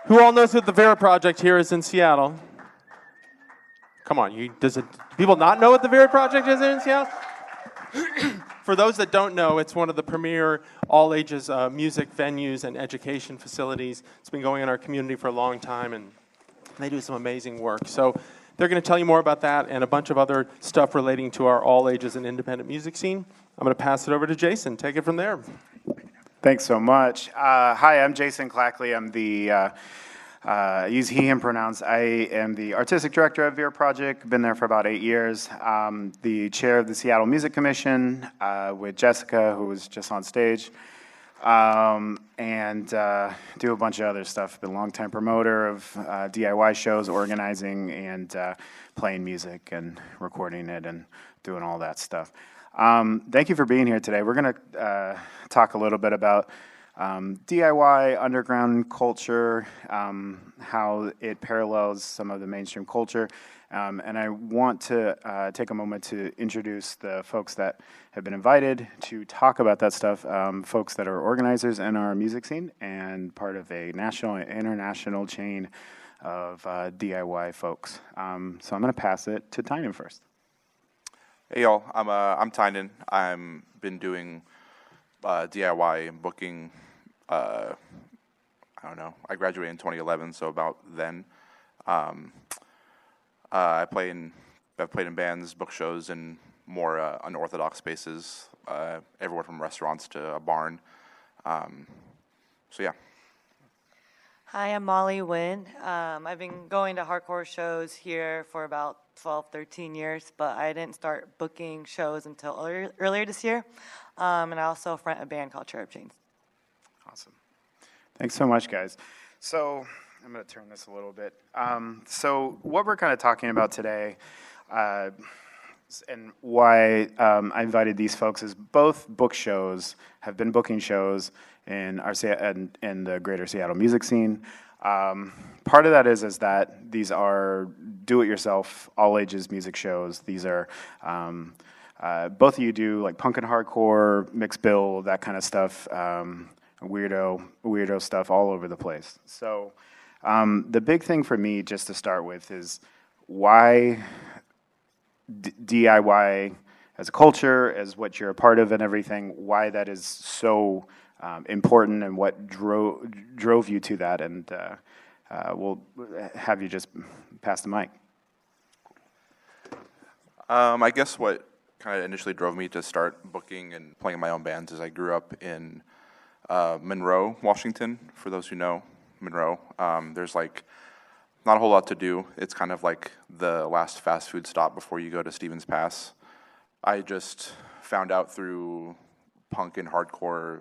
Who all knows what the Vera Project here is in Seattle? Come on, do people not know what the Vera Project is in Seattle? For those that don't know, it's one of the premier all-ages music venues and education facilities. It's been going in our community for a long time, and they do some amazing work. So they're going to tell you more about that and a bunch of other stuff relating to our all-ages and independent music scene. I'm going to pass it over to Jason. Take it from there. Thanks so much. Hi, I'm Jason Clackley. I'm the, use he, him pronouns. I am the artistic director of Vera Project. Been there for about 8 years. The chair of the Seattle Music Commission with Jessica, who was just on stage. And do a bunch of other stuff. Been a long-time promoter of DIY shows, organizing, and playing music and recording it and doing all that stuff. Thank you for being here today. We're going to talk a little bit about DIY, underground culture, how it parallels some of the mainstream culture. And I want to take a moment to introduce the folks that have been invited to talk about that stuff, folks that are organizers in our music scene and part of a national and international chain of DIY folks. So I'm going to pass it to Tynan first. Hey y'all, I'm Tynan. I've been doing DIY and booking. I don't know. I graduated in 2011, so about then. I've played in bands, book shows, and more unorthodox spaces, everywhere from restaurants to a barn. So yeah. Hi, I'm Molly Wynn. I've been going to hardcore shows here for about 12, 13 years, but I didn't start booking shows until earlier this year. And I also front a band called Cherub Chains. Awesome. Thanks so much, guys. So I'm going to turn this a little bit. So what we're kind of talking about today and why I invited these folks is both book shows have been booking shows in our in the greater Seattle music scene. Part of that is that these are do-it-yourself, all-ages music shows. These are both of you do like punk and hardcore, mixed bill, that kind of stuff, weirdo stuff all over the place. So the big thing for me, just to start with, is why DIY as a culture, as what you're a part of and everything, why that is so important and what drove you to that, and we'll have you just pass the mic. I guess what kind of initially drove me to start booking and playing my own bands is I grew up in Monroe, Washington. For those who know Monroe, there's like not a whole lot to do. It's kind of like the last fast food stop before you go to Stevens Pass. I just found out through punk and hardcore,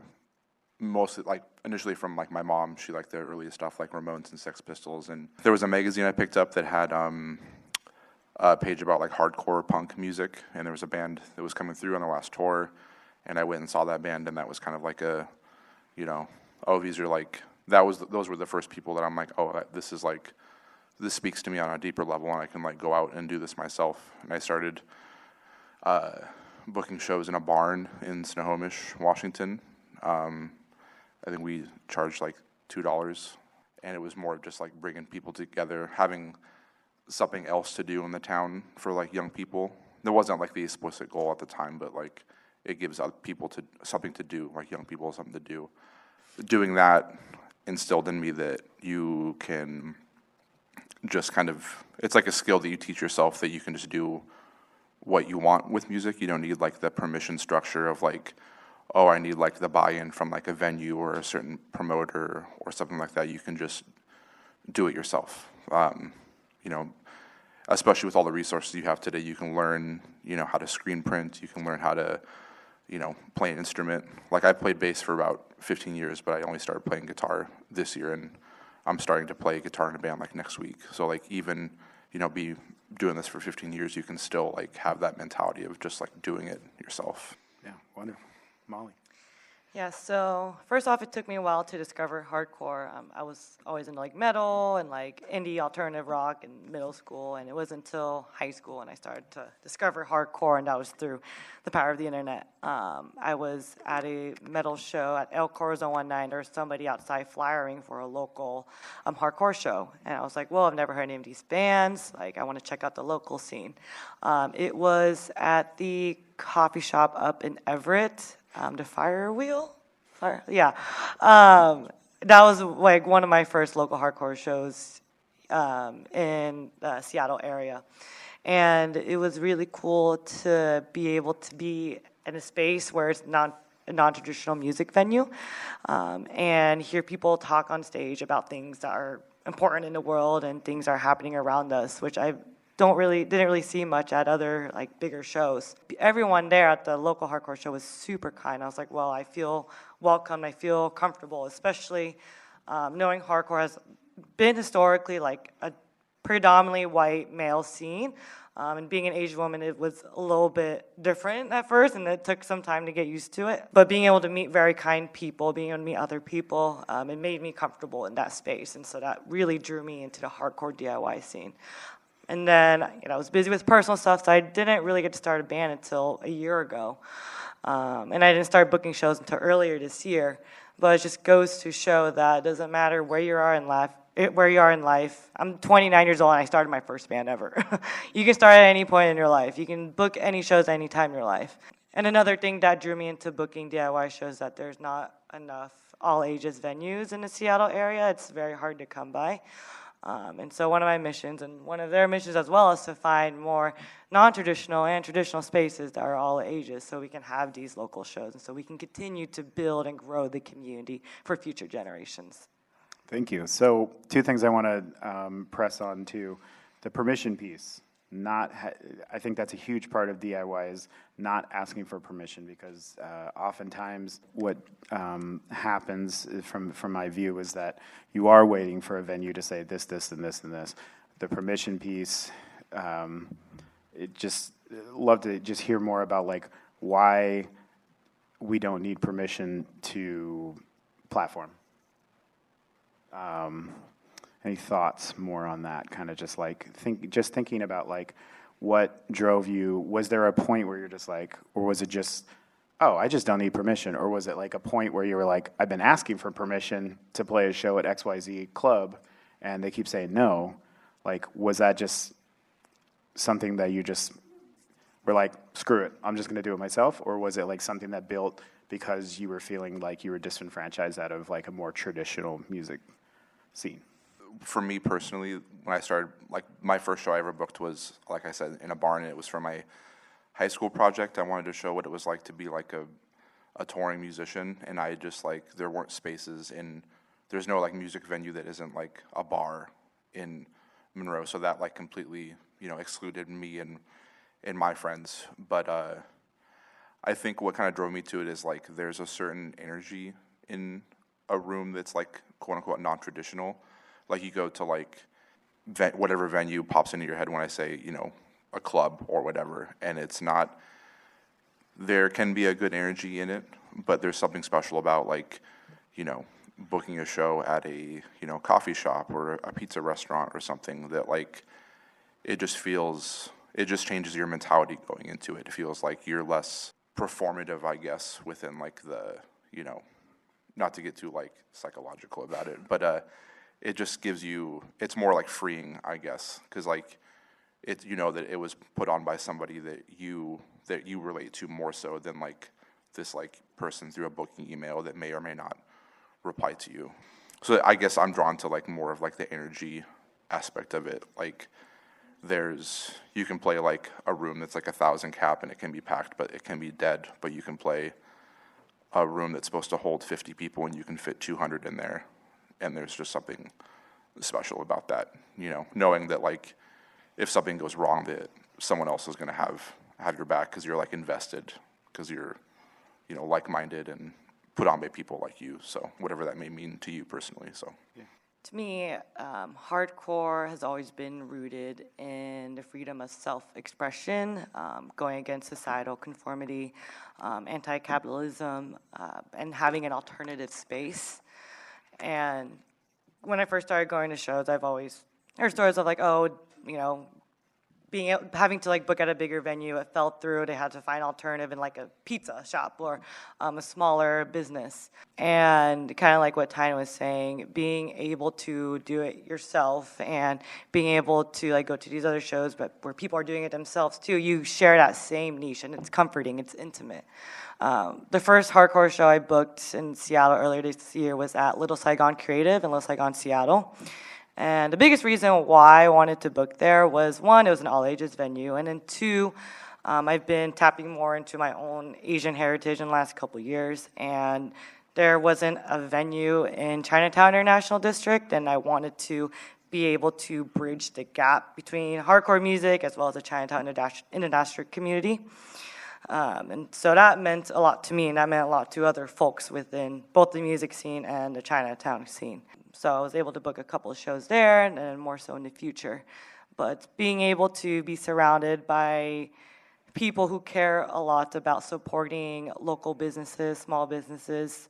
mostly like initially from like my mom. She liked the earliest stuff like Ramones and Sex Pistols, and there was a magazine I picked up that had a page about like hardcore punk music, and there was a band that was coming through on the last tour, and I went and saw that band, and that was kind of like a, you know, oh, these are like, those were the first people that I'm like, oh, this is like, this speaks to me on a deeper level, and I can like go out and do this myself. And I started booking shows in a barn in Snohomish, Washington. I think we charged like $2, and it was more just like bringing people together, having something else to do in the town for like young people. There wasn't like the explicit goal at the time, but like it gives other people something to do, like young people something to do. Doing that instilled in me that you can just kind of, it's like a skill that you teach yourself, that you can just do what you want with music. You don't need like the permission structure of like, oh, I need like the buy-in from like a venue or a certain promoter or something like that. You can just do it yourself. You know, especially with all the resources you have today, you can learn, you know, how to screen print. You can learn how to, you know, play an instrument. Like I played bass for about 15 years, but I only started playing guitar this year, and I'm starting to play guitar in a band like next week. So like even, you know, be doing this for 15 years, you can still like have that mentality of just like doing it yourself. Yeah, wonderful. Molly. Yeah, so first off, it took me a while to discover hardcore. I was always into like metal and like indie alternative rock in middle school, and it wasn't until high school when I started to discover hardcore, and that was through the power of the internet. I was at a metal show at El Corazon one night. There was somebody outside flyering for a local hardcore show, and I was like, well, I've never heard any of these bands. Like, I want to check out the local scene. It was at the coffee shop up in Everett. The Fire Wheel? Yeah. That was like one of my first local hardcore shows in the Seattle area. And it was really cool to be able to be in a space where it's not a non-traditional music venue and hear people talk on stage about things that are important in the world and things that are happening around us, which I didn't really see much at other like bigger shows. Everyone there at the local hardcore show was super kind. I was like, well, I feel welcome, I feel comfortable, especially knowing hardcore has been historically like a predominantly white male scene. And being an Asian woman, it was a little bit different at first, and it took some time to get used to it. But being able to meet very kind people, being able to meet other people, it made me comfortable in that space. And so that really drew me into the hardcore DIY scene. And then, I was busy with personal stuff, so I didn't really get to start a band until a year ago. And I didn't start booking shows until earlier this year. But it just goes to show that it doesn't matter where you are in life. I'm 29 years old and I started my first band ever. You can start at any point in your life. You can book any shows at any time in your life. And another thing that drew me into booking DIY shows is that there's not enough all ages venues in the Seattle area. It's very hard to come by. And so one of my missions, and one of their missions as well, is to find more non-traditional and traditional spaces that are all ages so we can have these local shows and so we can continue to build and grow the community for future generations. Thank you. So 2 things I want to press on to. The permission piece. I think that's a huge part of DIY is not asking for permission because oftentimes what happens from my view is that you are waiting for a venue to say this, this, and this, and this. The permission piece, love to just hear more about like why we don't need permission to platform. Any thoughts more on that? Kind of just like thinking about like what drove you. Was there a point where you're just like, or was it just, oh, I just don't need permission? Or was it like a point where you were like, I've been asking for permission to play a show at XYZ Club, and they keep saying no? Like, was that just something that you just were like, screw it, I'm just going to do it myself? Or was it like something that built because you were feeling like you were disenfranchised out of like a more traditional music scene? For me personally, when I started, like my first show I ever booked was, like I said, in a barn, and it was for my high school project. I wanted to show what it was like to be like a touring musician, and I just like, there weren't spaces there's no like music venue that isn't like a bar in Monroe, so that like completely, excluded me and my friends. But I think what kind of drove me to it is like there's a certain energy in a room that's like quote unquote non-traditional. Like you go to like whatever venue pops into your head when I say, a club or whatever, and it's not, there can be a good energy in it, but there's something special about like, booking a show at a, coffee shop or a pizza restaurant or something that like, it just changes your mentality going into it. It feels like you're less performative, I guess, within like the, not to get too like psychological about it, but it just gives you, it's more like freeing, I guess, because like it, that it was put on by somebody that you relate to more so than like this like person through a booking email that may or may not reply to you. So I guess I'm drawn to like more of like the energy aspect of it. Like you can play like a room that's like 1,000 cap and it can be packed, but it can be dead. But you can play a room that's supposed to hold 50 people and you can fit 200 in there. And there's just something special about that, knowing that like if something goes wrong, that someone else is going to have your back because you're like invested, because you're, like-minded and put on by people like you. So whatever that may mean to you personally. So. Yeah. To me, hardcore has always been rooted in the freedom of self-expression, going against societal conformity, anti-capitalism, and having an alternative space. And when I first started going to shows, I've always heard stories of like, oh, you know, having to like book at a bigger venue, it fell through. They had to find alternative in like a pizza shop or a smaller business. And kind of like what Tyne was saying, being able to do it yourself and being able to like go to these other shows, but where people are doing it themselves too, you share that same niche, and it's comforting, it's intimate. The first hardcore show I booked in Seattle earlier this year was at Little Saigon Creative in Little Saigon, Seattle. And the biggest reason why I wanted to book there was, one, it was an all-ages venue, and then two, I've been tapping more into my own Asian heritage in the last couple of years, and there wasn't a venue in Chinatown International District, and I wanted to be able to bridge the gap between hardcore music as well as the Chinatown International community. And so that meant a lot to me, and that meant a lot to other folks within both the music scene and the Chinatown scene. So I was able to book a couple of shows there, and then more so in the future. But being able to be surrounded by people who care a lot about supporting local businesses, small businesses,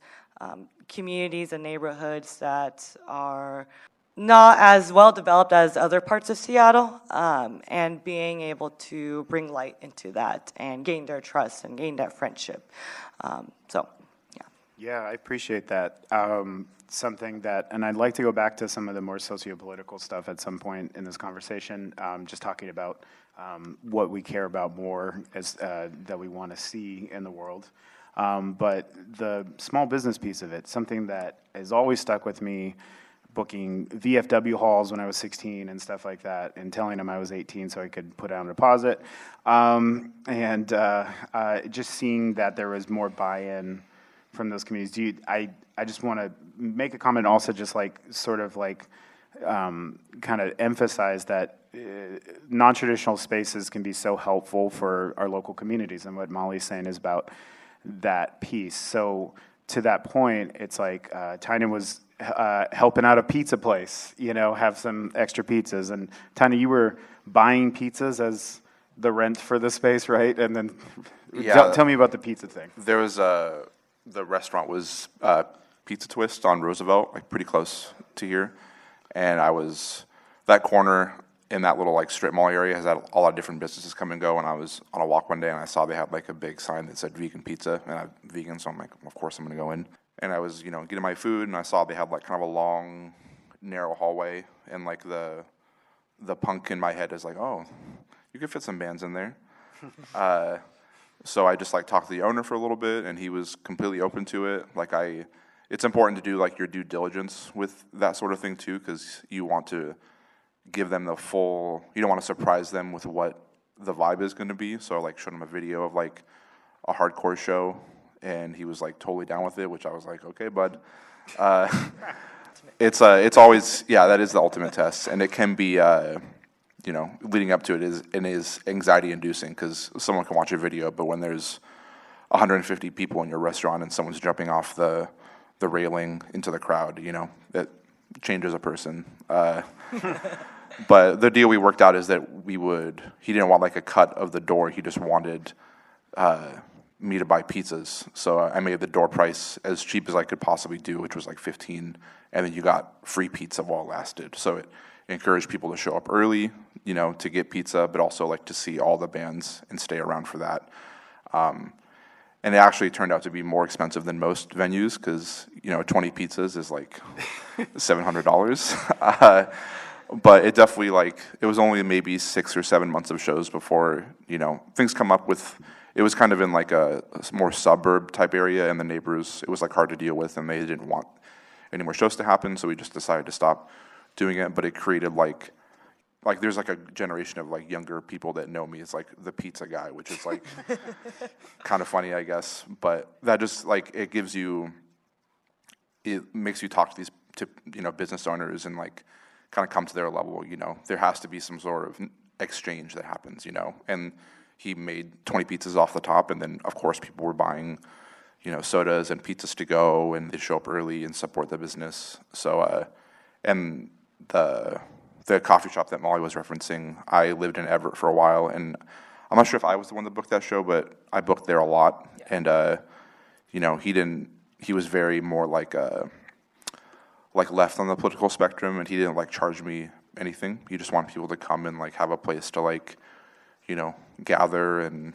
communities and neighborhoods that are not as well developed as other parts of Seattle, and being able to bring light into that and gain their trust and gain that friendship. So, yeah. Yeah, I appreciate that. Something that, and I'd like to go back to some of the more socio-political stuff at some point in this conversation, just talking about what we care about more as that we want to see in the world. But the small business piece of it, something that has always stuck with me, booking VFW halls when I was 16 and stuff like that, and telling them I was 18 so I could put down a deposit, and just seeing that there was more buy-in from those communities. I just want to make a comment also, just like sort of like kind of emphasize that non-traditional spaces can be so helpful for our local communities, and what Molly's saying is about that piece. So to that point, it's like Tynan was helping out a pizza place, you know, have some extra pizzas, and Tynan, you were buying pizzas as the rent for the space, right? And then tell me about the pizza thing. There was the restaurant was Pizza Twist on Roosevelt, like pretty close to here, and that corner in that little like strip mall area has had a lot of different businesses come and go, and I was on a walk one day and I saw they had like a big sign that said vegan pizza, and I'm vegan, so I'm like, of course I'm gonna go in. And I was, getting my food, and I saw they had like kind of a long, narrow hallway, and like the punk in my head is like, oh, you could fit some bands in there. So I just like talked to the owner for a little bit, and he was completely open to it. Like it's important to do like your due diligence with that sort of thing too, because you want to give them you don't want to surprise them with what the vibe is going to be. So I like showed him a video of like a hardcore show, and he was like totally down with it, which I was like, okay, bud. It's always, that is the ultimate test, and it can be, leading up to it is anxiety inducing, because someone can watch a video, but when there's 150 people in your restaurant and someone's jumping off the railing into the crowd, it changes a person. But the deal we worked out is that he didn't want like a cut of the door, he just wanted me to buy pizzas. So I made the door price as cheap as I could possibly do, which was like $15, and then you got free pizza while it lasted. So it encouraged people to show up early, to get pizza, but also like to see all the bands and stay around for that. And it actually turned out to be more expensive than most venues, because 20 pizzas is like $700. But it definitely it was only maybe 6 or 7 months of shows before things come up with. It was kind of in like a more suburb type area, and the neighbors, it was like hard to deal with, and they didn't want any more shows to happen, so we just decided to stop doing it. But it created like there's like a generation of like younger people that know me as like the pizza guy, which is like kind of funny, I guess. But that just it makes you talk to these business owners and like kind of come to their level. There has to be some sort of exchange that happens, and he made 20 pizzas off the top, and then of course people were buying sodas and pizzas to go, and they show up early and support the business. So And the coffee shop that Molly was referencing, I lived in Everett for a while, and I'm not sure if I was the one that booked that show, but I booked there a lot. And he was very more like left on the political spectrum, and he didn't like charge me anything. He just wanted people to come and like have a place to like, gather, and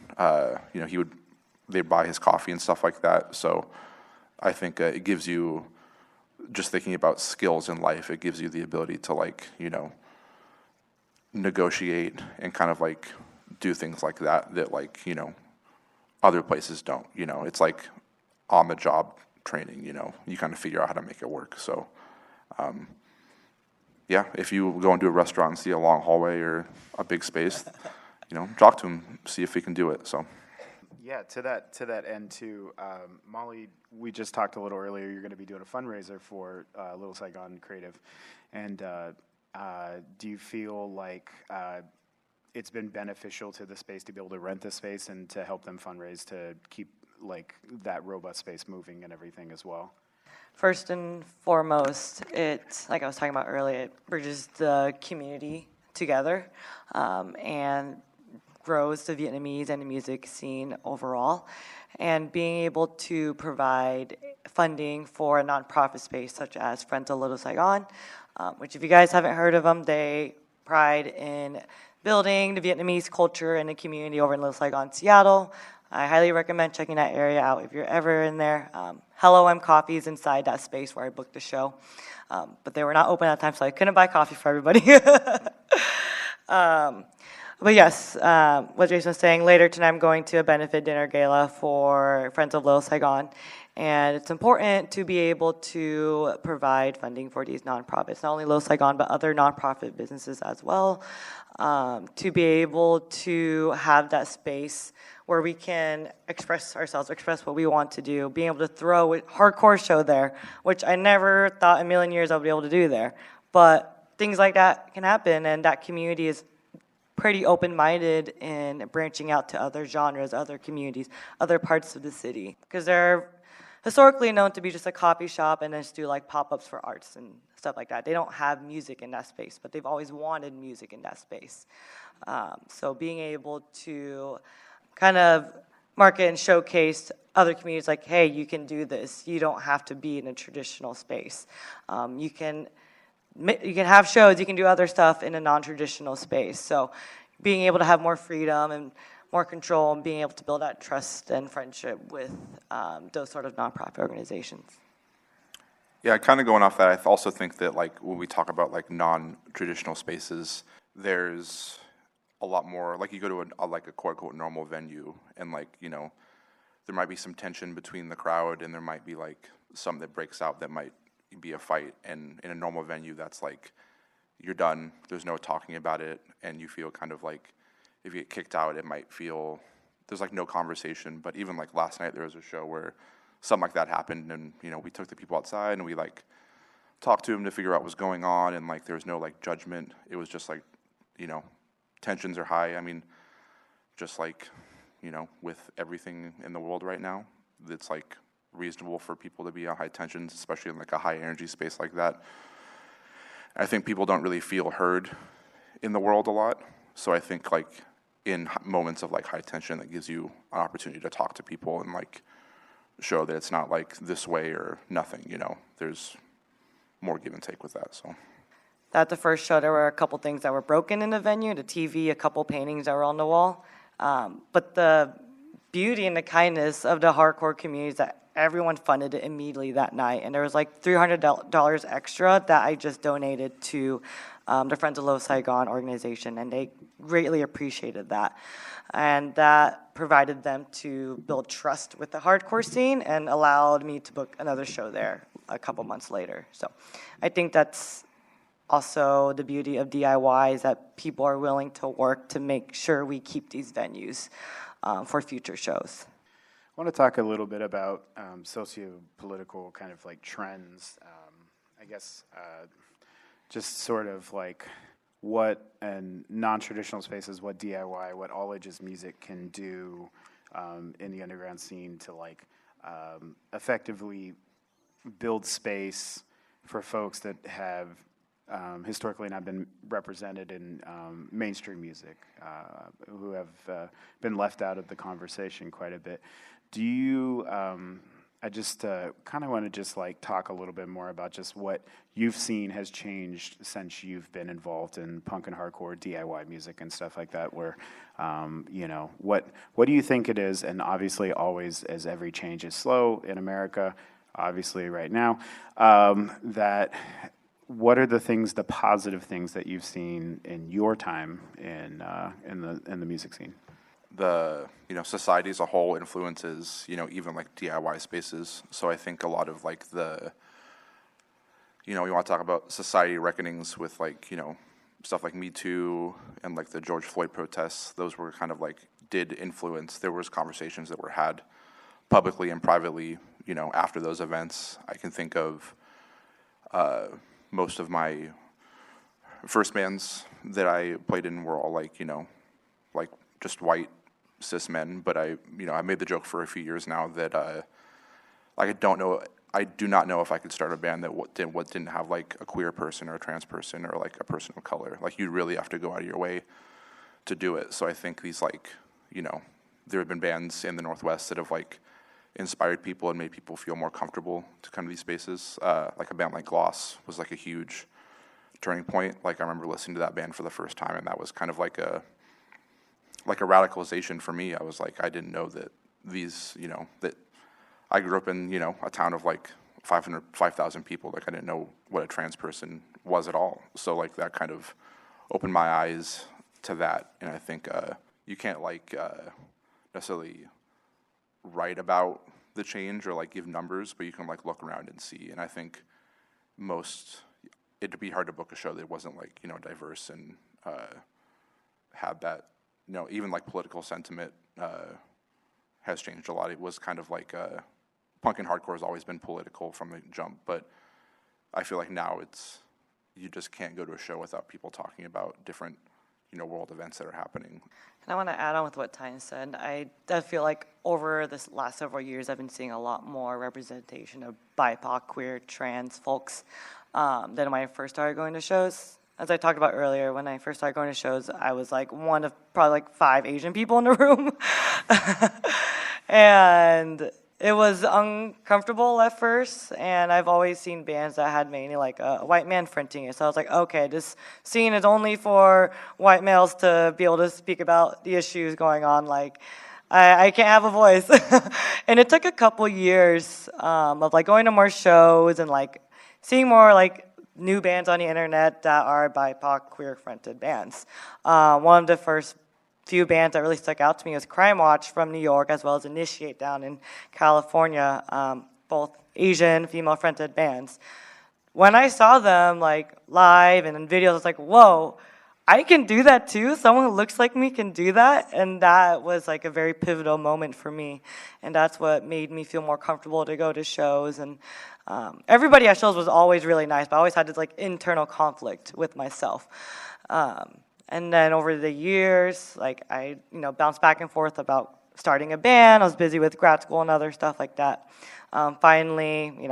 they'd buy his coffee and stuff like that. So I think it gives you, just thinking about skills in life, it gives you the ability to like, negotiate and kind of like do things like that like, other places don't. It's like on the job training, you kind of figure out how to make it work. So yeah, if you go into a restaurant and see a long hallway or a big space, talk to him, see if he can do it. So Yeah, to that end too, Molly, we just talked a little earlier. You're going to be doing a fundraiser for Little Saigon Creative, and do you feel like it's been beneficial to the space to be able to rent the space and to help them fundraise to keep like that robust space moving and everything as well? First and foremost, it's like I was talking about earlier, it bridges the community together and grows the Vietnamese and the music scene overall. And being able to provide funding for a nonprofit space such as Friends of Little Saigon, which if you guys haven't heard of them, they pride in building the Vietnamese culture and the community over in Little Saigon, Seattle. I highly recommend checking that area out if you're ever in there. Hello, I'm Coffee is inside that space where I booked the show. But they were not open at the time, so I couldn't buy coffee for everybody. But yes, what Jason was saying, later tonight I'm going to a benefit dinner gala for Friends of Little Saigon. And it's important to be able to provide funding for these nonprofits, not only Little Saigon, but other nonprofit businesses as well, to be able to have that space where we can express ourselves, express what we want to do, being able to throw a hardcore show there, which I never thought in a million years I would be able to do there. But things like that can happen, and that community is pretty open-minded in branching out to other genres, other communities, other parts of the city. Because they're historically known to be just a coffee shop and just do like pop-ups for arts and stuff like that. They don't have music in that space, but they've always wanted music in that space. So being able to kind of market and showcase other communities like, hey, you can do this. You don't have to be in a traditional space. You can have shows, you can do other stuff in a non-traditional space. So being able to have more freedom and more control and being able to build that trust and friendship with those sort of nonprofit organizations. yeah, kind of going off that, I also think that like when we talk about like non-traditional spaces, there's a lot more, like you go to like a quote unquote normal venue, and like, there might be some tension between the crowd, and there might be like something that breaks out that might be a fight. And in a normal venue, that's like, you're done, there's no talking about it, and you feel kind of like, if you get kicked out, it might feel, there's like no conversation. But even like last night, there was a show where something like that happened, and we took the people outside and we like talked to them to figure out what was going on, and like there was no like judgment. It was just like, tensions are high. I mean, just like, with everything in the world right now, it's like reasonable for people to be on high tensions, especially in like a high energy space like that. I think people don't really feel heard in the world a lot. So I think like in moments of like high tension, that gives you an opportunity to talk to people and like show that it's not like this way or nothing, there's more give and take with that. So At the first show, there were a couple things that were broken in the venue, the TV, a couple paintings that were on the wall. But the beauty and the kindness of the hardcore community is that everyone funded it immediately that night. And there was like $300 extra that I just donated to the Friends of Little Saigon organization, and they greatly appreciated that. And that provided them to build trust with the hardcore scene and allowed me to book another show there a couple months later. So I think that's also the beauty of DIY, is that people are willing to work to make sure we keep these venues for future shows. I want to talk a little bit about socio-political kind of like trends. I guess just sort of like what in non-traditional spaces, what DIY, what all ages music can do in the underground scene to like effectively build space for folks that have historically not been represented in mainstream music, who have been left out of the conversation quite a bit. Do you, I just kind of want to just like talk a little bit more about just what you've seen has changed since you've been involved in punk and hardcore DIY music and stuff like that, where, you know, what do you think it is? And obviously always, as every change is slow in America, obviously right now, that what are the things, the positive things that you've seen in your time in the music scene? Society as a whole influences, even like DIY spaces. So I think a lot of like we want to talk about society reckonings with like, stuff like Me Too and like the George Floyd protests. Those were kind of like, did influence. There was conversations that were had publicly and privately, after those events. I can think of most of my first bands that I played in were all like, like just white cis men, but I made the joke for a few years now that I do not know if I could start a band that didn't have like a queer person or a trans person or like a person of color. Like you really have to go out of your way to do it. So I think these like, there have been bands in the Northwest that have like inspired people and made people feel more comfortable to come to these spaces. Like a band like Gloss was like a huge turning point. Like I remember listening to that band for the first time, and that was kind of like a radicalization for me. I was like, I didn't know that these, that I grew up in, a town of like 5,000 people. Like I didn't know what a trans person was at all. So like that kind of opened my eyes to that. And I think you can't like necessarily write about the change or like give numbers, but you can like look around and see. And I think it'd be hard to book a show that wasn't like, diverse and had that, even like political sentiment has changed a lot. It was kind of like punk and hardcore has always been political from the jump, but I feel like now you just can't go to a show without people talking about different, world events that are happening. And I want to add on with what Tyne said. I feel like over this last several years, I've been seeing a lot more representation of BIPOC, queer, trans folks than when I first started going to shows. As I talked about earlier, when I first started going to shows, I was like one of probably like 5 Asian people in the room. And it was uncomfortable at first, and I've always seen bands that had mainly like a white man fronting it. So I was like, okay, this scene is only for white males to be able to speak about the issues going on. Like, I can't have a voice. And it took a couple years of like going to more shows and like seeing more like new bands on the internet that are BIPOC, queer-fronted bands. One of the first few bands that really stuck out to me was Crime Watch from New York, as well as Initiate down in California, both Asian, female-fronted bands. When I saw them like live and in videos, I was like, whoa, I can do that too? Someone who looks like me can do that? And that was like a very pivotal moment for me. And that's what made me feel more comfortable to go to shows. And everybody at shows was always really nice, but I always had this like internal conflict with myself. And then over the years, like I, bounced back and forth about starting a band. I was busy with grad school and other stuff like that. Finally,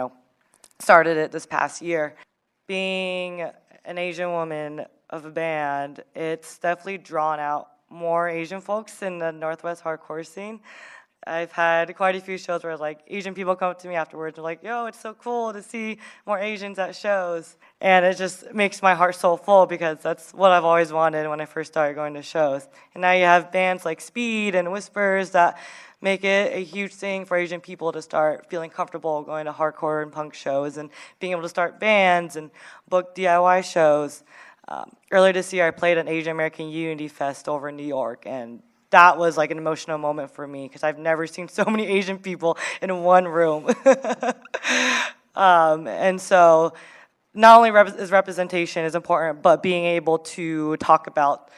started it this past year. Being an Asian woman of a band, it's definitely drawn out more Asian folks in the Northwest hardcore scene. I've had quite a few shows where like Asian people come up to me afterwards and like, yo, it's so cool to see more Asians at shows. And it just makes my heart so full because that's what I've always wanted when I first started going to shows. And now you have bands like Speed and Whispers that make it a huge thing for Asian people to start feeling comfortable going to hardcore and punk shows and being able to start bands and book DIY shows. Earlier this year, I played an Asian American Unity Fest over in New York, and that was like an emotional moment for me because I've never seen so many Asian people in one room. And so not only is representation is important, but being able to talk about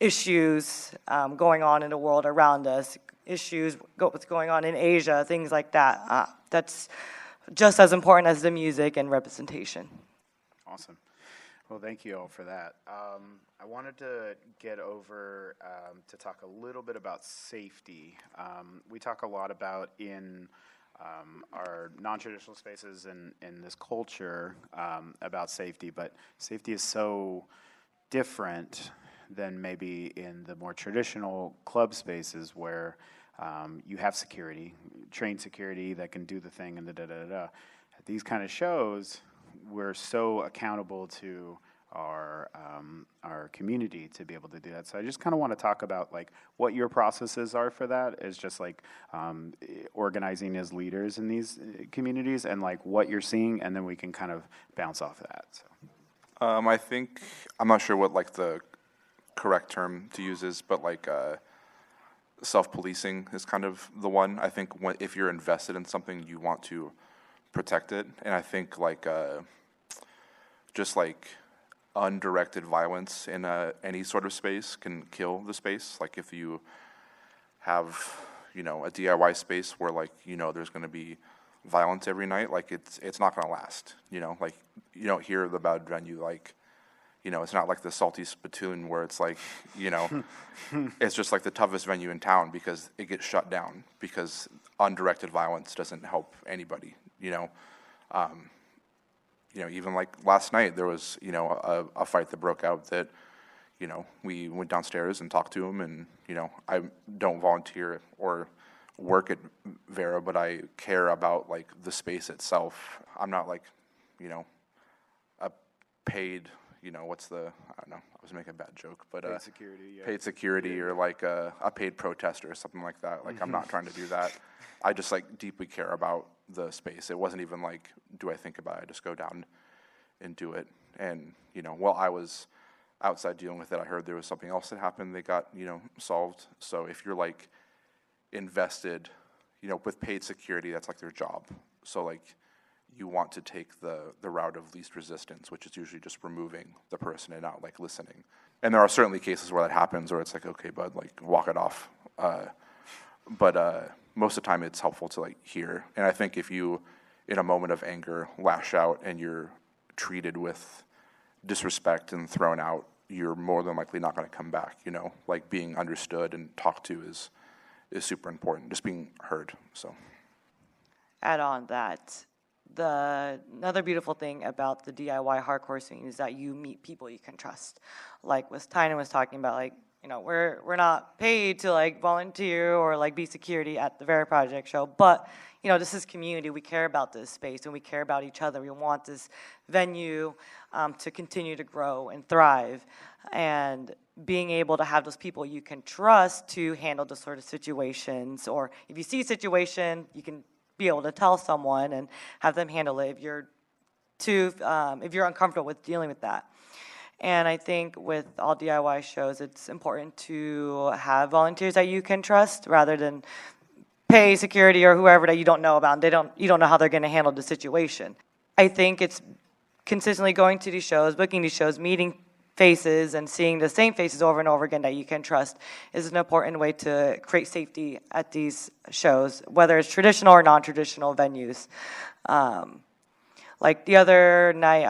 issues going on in the world around us, what's going on in Asia, things like that. That's just as important as the music and representation. Awesome. Well, thank you all for that. I wanted to get over to talk a little bit about safety. We talk a lot about in our non-traditional spaces in this culture about safety, but safety is so different than maybe in the more traditional club spaces where you have security, trained security that can do the thing and the da-da-da-da. At these kind of shows, we're so accountable to our community to be able to do that. So I just kind of want to talk about like what your processes are for that, is just like organizing as leaders in these communities, and like what you're seeing, and then we can kind of bounce off of that. So. I think, I'm not sure what like the correct term to use is, but like self-policing is kind of the one. I think if you're invested in something, you want to protect it. And I think like just like undirected violence in any sort of space can kill the space. Like if you have, a DIY space where like, there's going to be violence every night, like it's not going to last, like you don't hear about venue, like, it's not like the Salty Spittoon where it's like, it's just like the toughest venue in town because it gets shut down because undirected violence doesn't help anybody, even like last night there was, a fight that broke out that, we went downstairs and talked to him, and, I don't volunteer or work at Vera, but I care about like the space itself. I'm not like, a paid, I don't know, I was making a bad joke, but Paid security, yeah. Paid security or like a paid protester or something like that. Like I'm not trying to do that. I just like deeply care about the space. It wasn't even like, do I think about it? I just go down and do it. And, while I was outside dealing with it, I heard there was something else that happened that got, solved. So if you're like invested, with paid security, that's like their job. So like you want to take the route of least resistance, which is usually just removing the person and not like listening. And there are certainly cases where that happens, where it's like, okay, bud, like walk it off. But most of the time it's helpful to like hear. And I think if you, in a moment of anger, lash out and you're treated with disrespect and thrown out, you're more than likely not going to come back. Like being understood and talked to is super important. Just being heard. So, Add on that, another beautiful thing about the DIY hardcore scene is that you meet people you can trust. Like what Tynan was talking about, like, we're not paid to like volunteer or like be security at the Vera Project show, but this is community. We care about this space and we care about each other. We want this venue to continue to grow and thrive, and being able to have those people you can trust to handle those sort of situations, or if you see a situation, you can be able to tell someone and have them handle it if you're uncomfortable with dealing with that. And I think with all DIY shows, it's important to have volunteers that you can trust rather than pay security or whoever that you don't know about. And you don't know how they're going to handle the situation. I think it's consistently going to these shows, booking these shows, meeting faces and seeing the same faces over and over again that you can trust is an important way to create safety at these shows, whether it's traditional or non-traditional venues. Like the other night,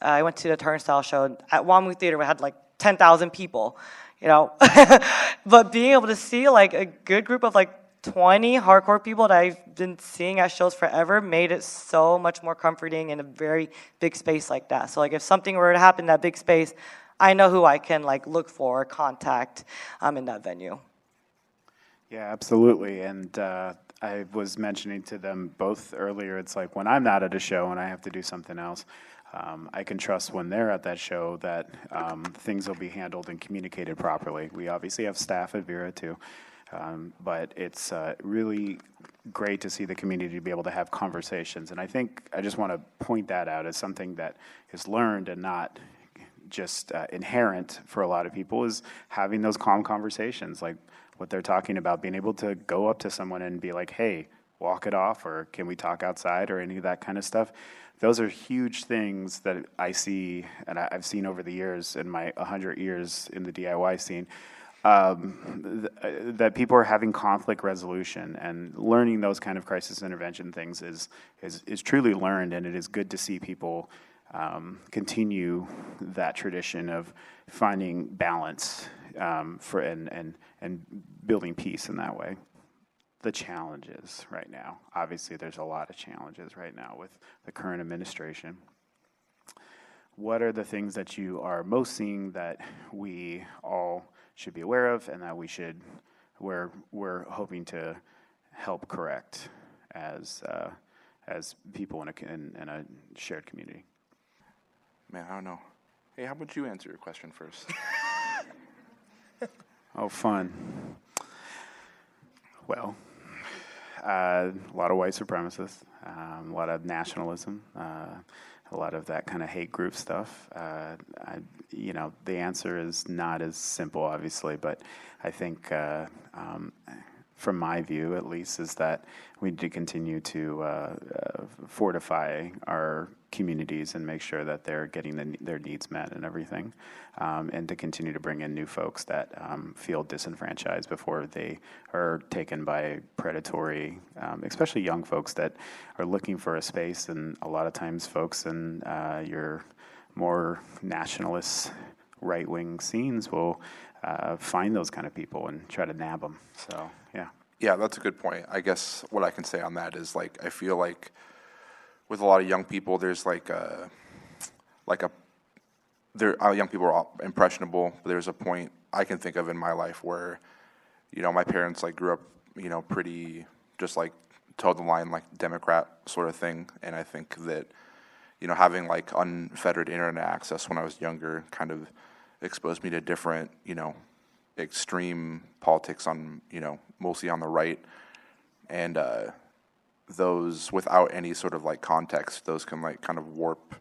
I went to the Turnstile show at WAMU Theater. We had like 10,000 people, but being able to see like a good group of like 20 hardcore people that I've been seeing at shows forever made it so much more comforting in a very big space like that. So like if something were to happen in that big space, I know who I can like look for or contact in that venue. Yeah, absolutely. And I was mentioning to them both earlier, it's like when I'm not at a show and I have to do something else, I can trust when they're at that show that things will be handled and communicated properly. We obviously have staff at Vera too, but it's really great to see the community be able to have conversations. And I think I just want to point that out as something that is learned and not just inherent for a lot of people, is having those calm conversations, like what they're talking about, being able to go up to someone and be like, hey, walk it off, or can we talk outside, or any of that kind of stuff. Those are huge things that I see, and I've seen over the years in my 100 years in the DIY scene, that people are having conflict resolution, and learning those kind of crisis intervention things is truly learned, and it is good to see people continue that tradition of finding balance and building peace in that way. the challenges right now. Obviously, there's a lot of challenges right now with the current administration. What are the things that you are most seeing that we all should be aware of, and that we're hoping to help correct as people in a shared community? Man, I don't know. Hey, how about you answer your question first? Oh, fun. Well, a lot of white supremacists, a lot of nationalism, a lot of that kind of hate group stuff. The answer is not as simple, obviously, but I think, from my view at least, is that we need to continue to fortify our communities and make sure that they're getting their needs met and everything, and to continue to bring in new folks that feel disenfranchised before they are taken by predatory, especially young folks that are looking for a space. And a lot of times folks in your more nationalist right-wing scenes will find those kind of people and try to nab them. So, yeah. Yeah, that's a good point. I guess what I can say on that is, like, I feel like with a lot of young people, there's young people are all impressionable, but there's a point I can think of in my life where, my parents, like, grew up, pretty just, like, toe the line, like, Democrat sort of thing. And I think that, having, like, unfettered internet access when I was younger kind of exposed me to different, extreme politics on, mostly on the right. And those, without any sort of, like, context, those can, like, kind of warp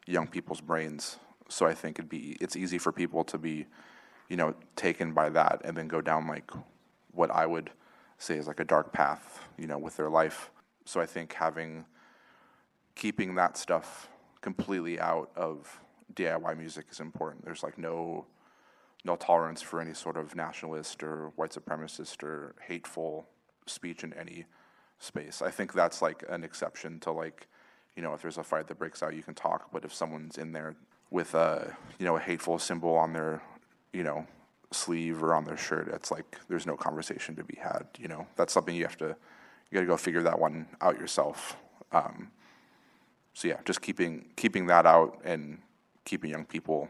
young people's brains. So I think it's easy for people to be, taken by that and then go down, like, what I would say is, like, a dark path, with their life. So I think keeping that stuff completely out of DIY music is important. There's, like, no tolerance for any sort of nationalist or white supremacist or hateful speech in any space. I think that's, like, an exception to, like, if there's a fight that breaks out, you can talk. But if someone's in there with a hateful symbol on their, sleeve or on their shirt, it's like there's no conversation to be had. That's something you got to go figure that one out yourself. So yeah, just keeping that out and keeping young people,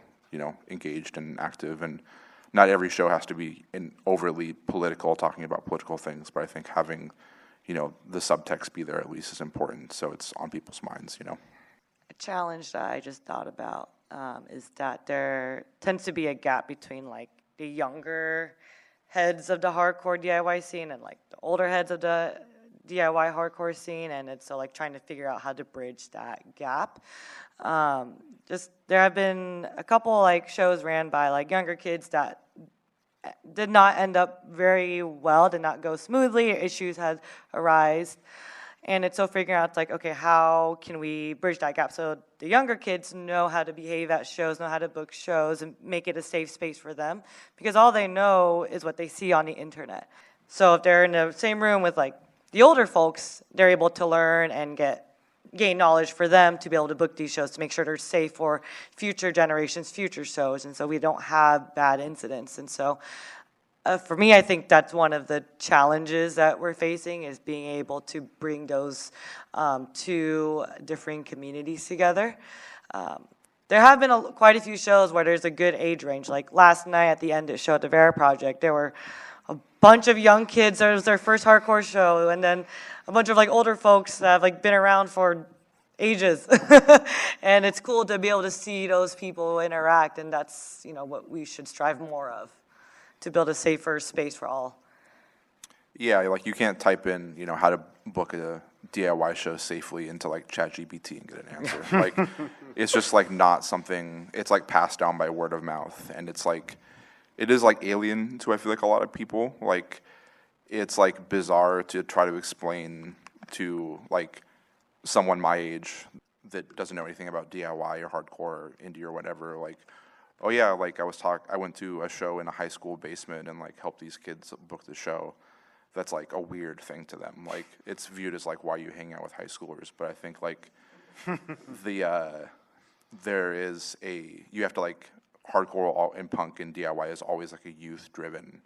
engaged and active. And not every show has to be overly political, talking about political things, but I think having, the subtext be there at least is important, so it's on people's minds, A challenge that I just thought about is that there tends to be a gap between, like, the younger heads of the hardcore DIY scene and, like, the older heads of the DIY hardcore scene, and it's so, like, trying to figure out how to bridge that gap. There have been a couple, like, shows ran by, like, younger kids that did not end up very well, did not go smoothly, issues had arisen. And it's so figuring out, like, okay, how can we bridge that gap so the younger kids know how to behave at shows, know how to book shows, and make it a safe space for them? Because all they know is what they see on the internet. So if they're in the same room with, like, the older folks, they're able to learn and gain knowledge for them to be able to book these shows, to make sure they're safe for future generations, future shows, and so we don't have bad incidents. And so for me, I think that's one of the challenges that we're facing, is being able to bring those two different communities together. There have been quite a few shows where there's a good age range. Like last night at the end, it showed the Vera Project. There were a bunch of young kids. It was their first hardcore show, and then a bunch of, like, older folks that have, like, been around for ages. And it's cool to be able to see those people interact, and that's, what we should strive more of, to build a safer space for all. Yeah, like, you can't type in, how to book a DIY show safely into, like, ChatGPT and get an answer. Like, it's just, like, not something, it's, like, passed down by word of mouth, and it's, like, it is, like, alien to, I feel like, a lot of people. Like, it's, like, bizarre to try to explain to, like, someone my age that doesn't know anything about DIY or hardcore or indie or whatever, like, oh yeah, like, I went to a show in a high school basement and, like, helped these kids book the show. That's, like, a weird thing to them. Like, it's viewed as, like, why you hang out with high schoolers. But I think, like, you have to, like, hardcore and punk and DIY is always, like, a youth-driven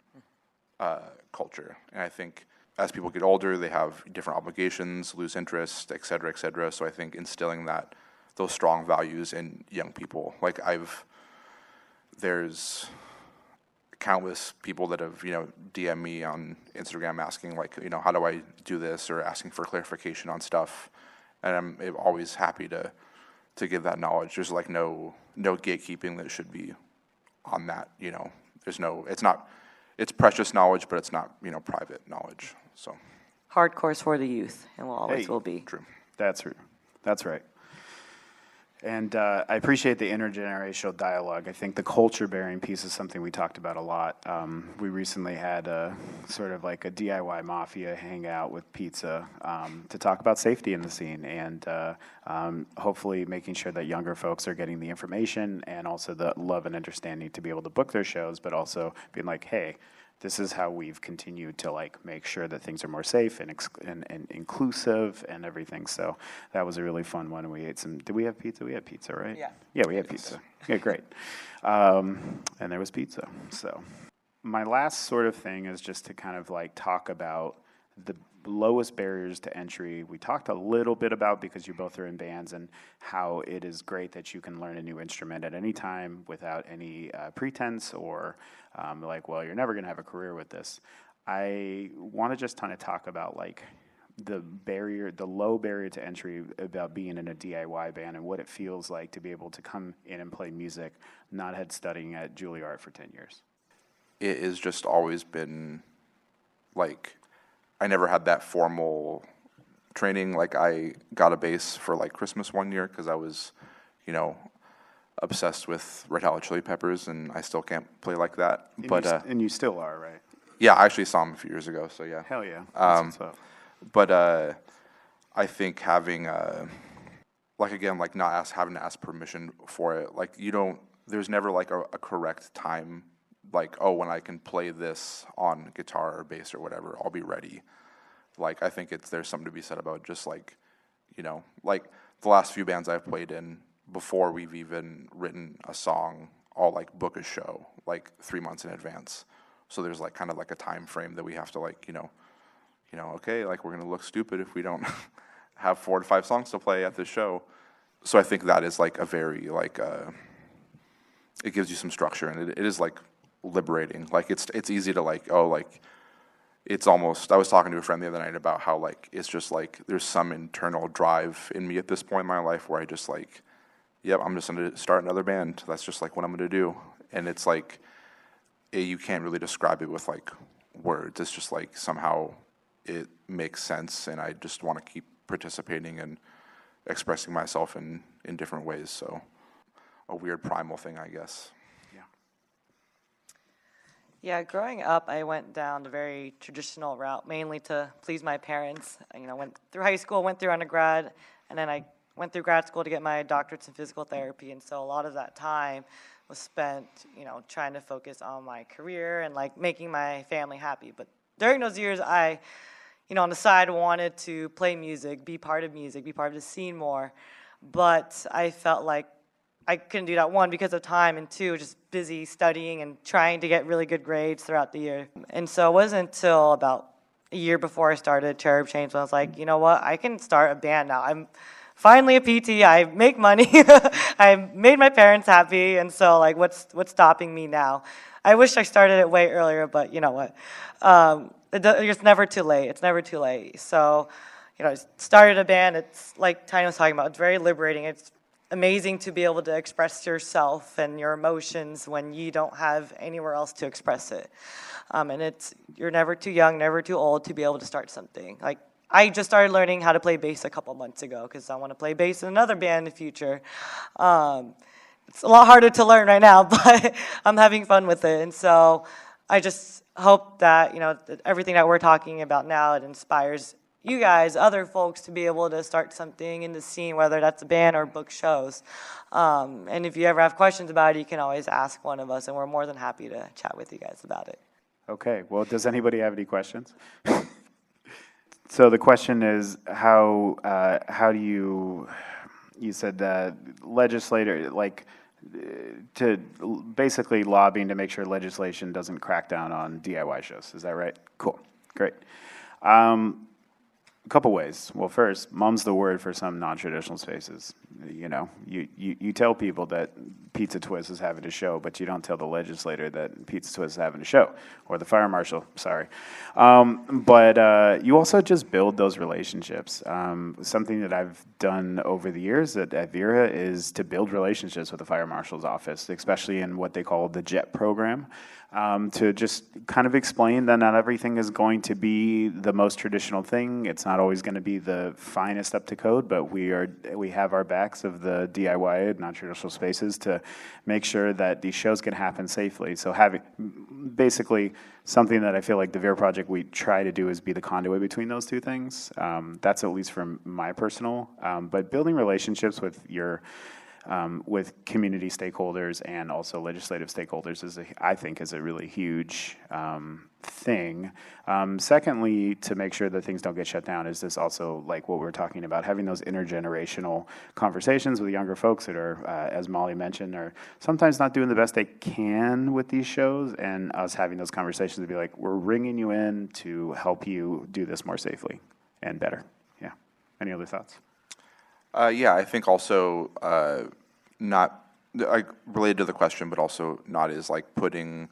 culture. And I think as people get older, they have different obligations, lose interest, et cetera, et cetera. So I think instilling those strong values in young people, like there's countless people that have, DM me on Instagram asking, like, how do I do this, or asking for clarification on stuff. And I'm always happy to give that knowledge. There's like no gatekeeping that should be on that, it's precious knowledge, but it's not, private knowledge, so. Hardcore's for the youth, and will be. True. That's right. And I appreciate the intergenerational dialogue. I think the culture-bearing piece is something we talked about a lot. We recently had a sort of like a DIY mafia hangout with pizza to talk about safety in the scene, and hopefully making sure that younger folks are getting the information and also the love and understanding to be able to book their shows, but also being like, hey, this is how we've continued to like make sure that things are more safe and inclusive and everything. So that was a really fun one. And we ate some. Did we have pizza? We had pizza, right? Yeah. Yeah, we had pizza. Yeah, great. And there was pizza. So my last sort of thing is just to kind of like talk about the lowest barriers to entry. We talked a little bit about, because you both are in bands, and how it is great that you can learn a new instrument at any time without any pretense or like, well, you're never going to have a career with this. I want to just kind of talk about like the low barrier to entry about being in a DIY band and what it feels like to be able to come in and play music, not had studying at Juilliard for 10 years. It has just always been like, I never had that formal training. Like, I got a bass for like Christmas one year because I was, obsessed with Red Hot Chili Peppers, and I still can't play like that. And you still are, right? Yeah, I actually saw him a few years ago, so yeah. Hell yeah. That's what's up. But I think having having to ask permission for it. Like, there's never like a correct time. Like, oh, when I can play this on guitar or bass or whatever, I'll be ready. Like, I think there's something to be said about just like, like the last few bands I've played in, before we've even written a song, I'll like book a show like 3 months in advance. So there's like kind of like a time frame that we have to like, okay, like we're gonna look stupid if we don't have 4 to 5 songs to play at this show. So I think that is like a very like it gives you some structure, and it is like liberating. Like it's easy to like, oh, like it's almost, I was talking to a friend the other night about how like it's just like there's some internal drive in me at this point in my life where I just like, yep, I'm just gonna start another band. That's just like what I'm gonna do. And it's like you can't really describe it with like words. It's just like somehow it makes sense, and I just want to keep participating and expressing myself in different ways. So a weird primal thing, I guess. Yeah, growing up, I went down the very traditional route, mainly to please my parents. Went through high school, went through undergrad, and then I went through grad school to get my doctorates in physical therapy. And so a lot of that time was spent, trying to focus on my career and like making my family happy. But during those years, I, on the side wanted to play music, be part of the scene more. But I felt like I couldn't do that, one, because of time, and two, just busy studying and trying to get really good grades throughout the year. And so it wasn't until about a year before I started Cherub Change when I was like, you know what, I can start a band now. I'm finally a PT, I make money, I made my parents happy, and so like what's stopping me now? I wish I started it way earlier, but you know what? It's never too late. It's never too late. So, I started a band. It's like Tiny was talking about, it's very liberating. It's amazing to be able to express yourself and your emotions when you don't have anywhere else to express it. And you're never too young, never too old to be able to start something. Like, I just started learning how to play bass a couple months ago because I want to play bass in another band in the future. It's a lot harder to learn right now, but I'm having fun with it. And so I just hope that, that everything that we're talking about now, it inspires you guys, other folks, to be able to start something in the scene, whether that's a band or book shows. And if you ever have questions about it, you can always ask one of us, and we're more than happy to chat with you guys about it. Okay, well, does anybody have any questions? So the question is, how do you said that legislator, like, to basically lobbying to make sure legislation doesn't crack down on DIY shows. Is that right? Cool, great. A couple ways. Well, first, mom's the word for some non-traditional spaces. You know, you tell people that Pizza Twist is having a show, but you don't tell the legislator that Pizza Twist is having a show, or the fire marshal, sorry. But you also just build those relationships. Something that I've done over the years at Vera is to build relationships with the fire marshal's office, especially in what they call the JET program. To just kind of explain that not everything is going to be the most traditional thing. It's not always going to be the finest up to code, but we have our backs of the DIY non-traditional spaces to make sure that these shows can happen safely. So having basically something that I feel like the Vera Project we try to do is be the conduit between those two things. That's at least from my personal, but building relationships with community stakeholders and also legislative stakeholders I think is a really huge thing. Secondly, to make sure that things don't get shut down, is this also like what we're talking about, having those intergenerational conversations with younger folks that are, as Molly mentioned, are sometimes not doing the best they can with these shows, and us having those conversations to be like, we're bringing you in to help you do this more safely and better. Yeah. Any other thoughts? Yeah, I think also not like related to the question, but also not is like putting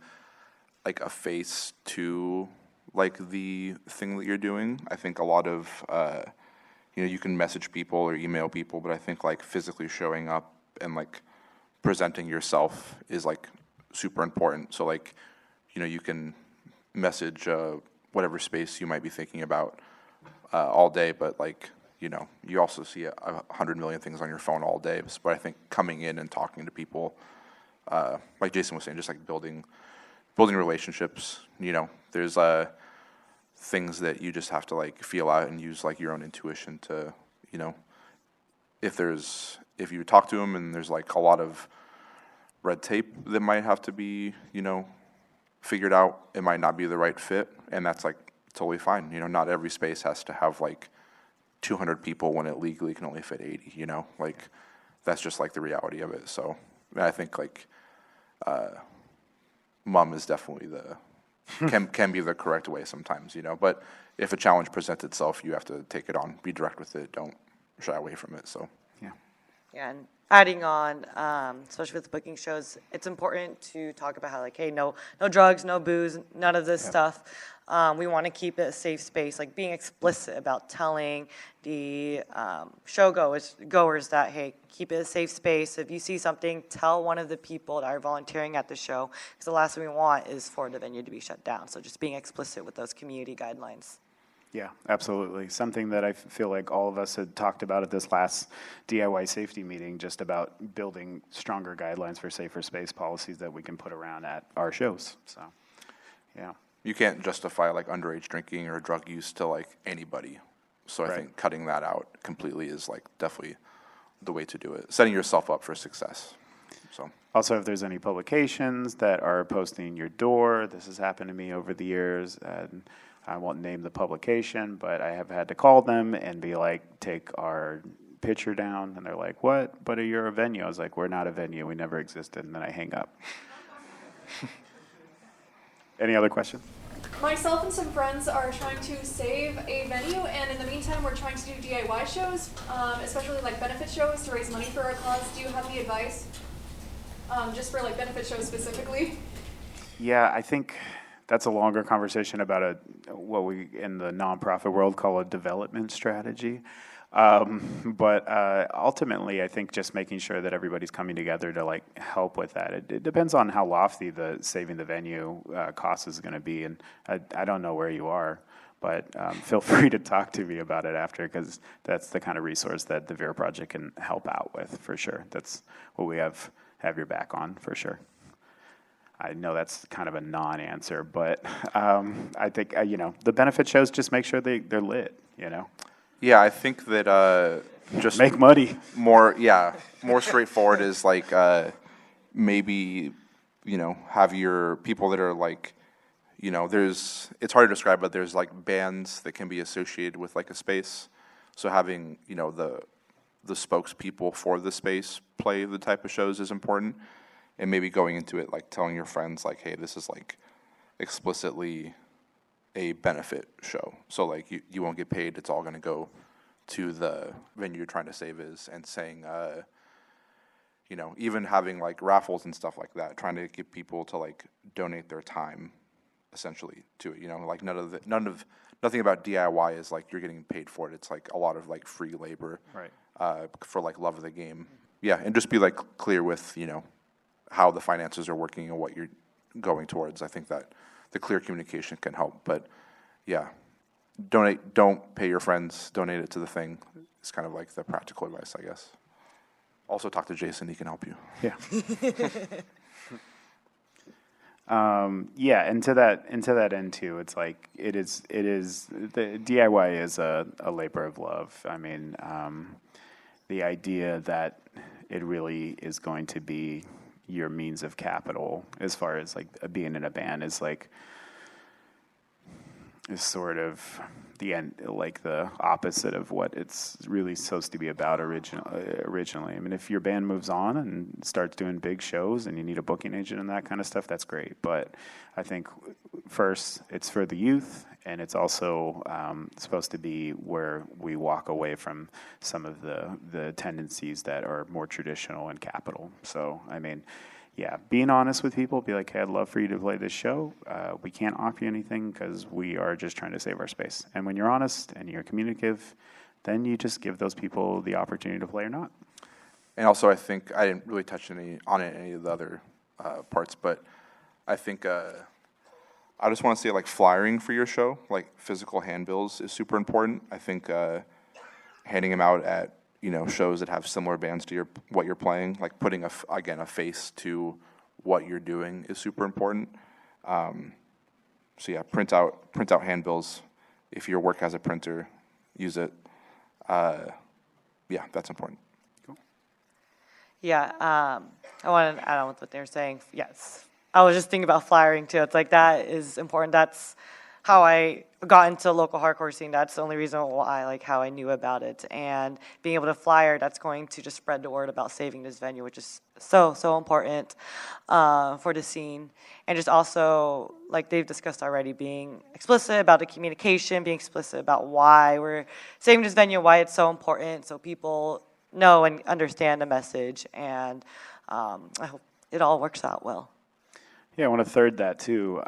like a face to like the thing that you're doing. I think a lot of you can message people or email people, but I think like physically showing up and like presenting yourself is like super important. So like you can message whatever space you might be thinking about all day, but like you also see 100 million things on your phone all day. But I think coming in and talking to people, like Jason was saying, just like building relationships. There's things that you just have to like feel out and use like your own intuition to, if you talk to them and there's like a lot of red tape that might have to be, figured out, it might not be the right fit, and that's like totally fine. Not every space has to have like 200 people when it legally can only fit 80, like that's just like the reality of it. So I think like mom is definitely can be the correct way sometimes, but if a challenge presents itself, you have to take it on, be direct with it, don't shy away from it. So yeah, and adding on, especially with booking shows, it's important to talk about how like, hey, no drugs, no booze, none of this stuff. We want to keep it a safe space, like being explicit about telling the show goers that, hey, keep it a safe space. If you see something, tell one of the people that are volunteering at the show, because the last thing we want is for the venue to be shut down. So just being explicit with those community guidelines. Yeah, absolutely. Something that I feel like all of us had talked about at this last DIY safety meeting, just about building stronger guidelines for safer space policies that we can put around at our shows. So, yeah. You can't justify like underage drinking or drug use to like anybody. So I think cutting that out completely is like definitely the way to do it. Setting yourself up for success. So also, if there's any publications that are posting your door, this has happened to me over the years, and I won't name the publication, but I have had to call them and be like, take our picture down, and they're like, what? But you're a venue. I was like, we're not a venue. We never existed, and then I hang up. Any other questions? Myself and some friends are trying to save a venue, and in the meantime, we're trying to do DIY shows, especially like benefit shows to raise money for our cause. Do you have any advice, just for like benefit shows specifically? Yeah, I think that's a longer conversation about what we in the nonprofit world call a development strategy. But ultimately, I think just making sure that everybody's coming together to like help with that. It depends on how lofty the saving the venue cost is going to be, and I don't know where you are, but feel free to talk to me about it after, because that's the kind of resource that the Vera Project can help out with for sure. That's what we have your back on for sure. I know that's kind of a non-answer, but I think the benefit shows just make sure they're lit. Yeah, I think that just make money. More straightforward is like maybe have your people that are like it's hard to describe, but there's like bands that can be associated with like a space. So having the spokespeople for the space play the type of shows is important, and maybe going into it like telling your friends like, hey, this is like explicitly a benefit show. So like you won't get paid. It's all going to go to the venue you're trying to save is, and saying, you know, even having like raffles and stuff like that, trying to get people to like donate their time essentially to it. You know, like nothing about DIY is like you're getting paid for it. It's like a lot of like free labor, Right. For like love of the game. Yeah, and just be like clear with, you know, how the finances are working and what you're going towards. I think that the clear communication can help. But yeah, don't pay your friends, donate it to the thing. It's kind of like the practical advice, I guess. Also talk to Jason, he can help you. Yeah. Yeah, and to that end too, it's like it is the DIY is a labor of love. I mean, the idea that it really is going to be your means of capital as far as like being in a band is sort of the end, like the opposite of what it's really supposed to be about originally. I mean, if your band moves on and starts doing big shows and you need a booking agent and that kind of stuff, that's great. But I think first it's for the youth, and it's also supposed to be where we walk away from some of the tendencies that are more traditional and capital. So, I mean, yeah, being honest with people, be like, hey, I'd love for you to play this show. We can't offer you anything because we are just trying to save our space. And when you're honest and you're communicative, then you just give those people the opportunity to play or not. And also, I think I didn't really touch any of the other parts, but I think I just want to say like flyering for your show, like physical handbills is super important. I think handing them out at shows that have similar bands to what you're playing, like putting a face to what you're doing is super important. So yeah, print out handbills. If your work has a printer, use it. Yeah, that's important. Cool. Yeah, I want to add on with what they were saying. Yes, I was just thinking about flyering too. It's like that is important. That's how I got into local hardcore scene. That's the only reason why, like how I knew about it. And being able to flyer, that's going to just spread the word about saving this venue, which is so important for the scene. And just also, like they've discussed already, being explicit about the communication, being explicit about why we're saving this venue, why it's so important, so people know and understand the message. And I hope it all works out well. Yeah, I want to third that too.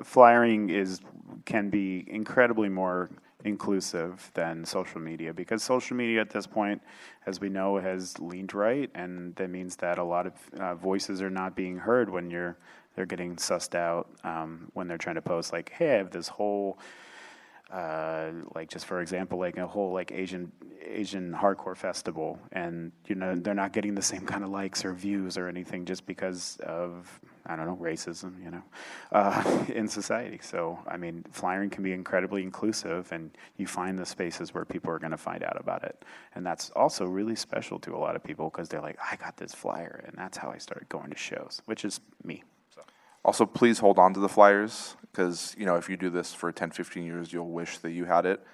Flyering can be incredibly more inclusive than social media, because social media at this point, as we know, has leaned right, and that means that a lot of voices are not being heard when they're getting sussed out when they're trying to post like, hey, I have this whole like, just for example, like a whole like Asian hardcore festival, and they're not getting the same kind of likes or views or anything just because of, I don't know, racism, in society. So, I mean, flyering can be incredibly inclusive, and you find the spaces where people are going to find out about it. And that's also really special to a lot of people, because they're like, I got this flyer, and that's how I started going to shows, which is me. So. Also, please hold on to the flyers, because, if you do this for 10, 15 years, you'll wish that you had it.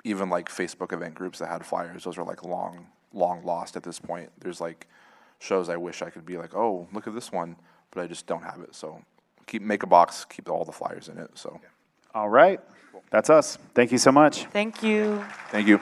Even like Facebook event groups that had flyers, those are like long lost at this point. There's like shows I wish I could be like, oh, look at this one, but I just don't have it. So make a box, keep all the flyers in it. So. All right. That's us. Thank you so much. Thank you. Thank you.